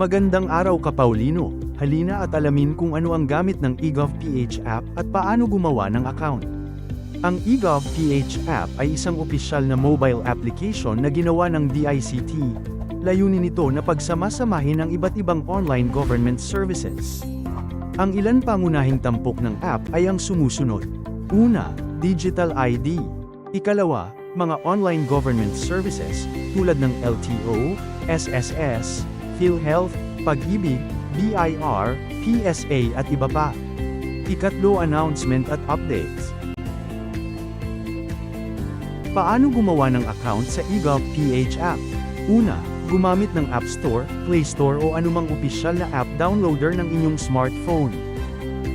Magandang araw ka Paulino, halina at alamin kung ano ang gamit ng eGovPH app at paano gumawa ng account. Ang eGovPH app ay isang opisyal na mobile application na ginawa ng DICT. Layunin nito na pagsamasamahin ang iba't ibang online government services. Ang ilan pangunahing tampok ng app ay ang sumusunod. Una, Digital ID. Ikalawa, mga online government services, tulad ng LTO, SSS, PhilHealth, Pag-ibig, BIR, PSA at iba pa. Ikatlo, announcement at updates. Paano gumawa ng account sa eGovPH app? Una, gumamit ng App Store, Play Store o anumang opisyal na app downloader ng inyong smartphone.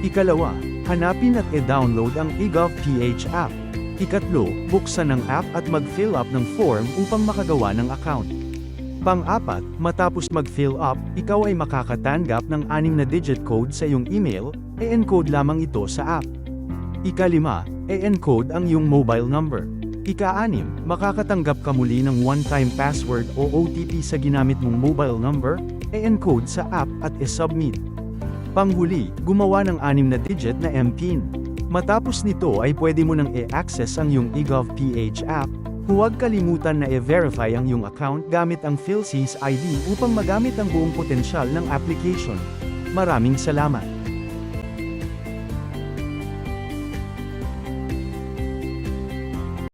Ikalawa, hanapin at e-download ang eGovPH app. Ikatlo, buksan ang app at mag-fill up ng form upang makagawa ng account. Pang-apat, matapos mag-fill up, ikaw ay makakatanggap ng 6 na digit code sa iyong email, e-encode lamang ito sa app. Ikalima, e-encode ang iyong mobile number. Ika-6, makakatanggap ka muli ng one-time password o OTP sa ginamit mong mobile number, e-encode sa app at e-submit. Panghuli, gumawa ng 6 na digit na MPIN. Matapos nito ay pwede mo nang i-access ang iyong eGovPH app. Huwag kalimutan na i-verify ang iyong account gamit ang PhilSys ID upang magamit ang buong potensyal ng application. Maraming salamat!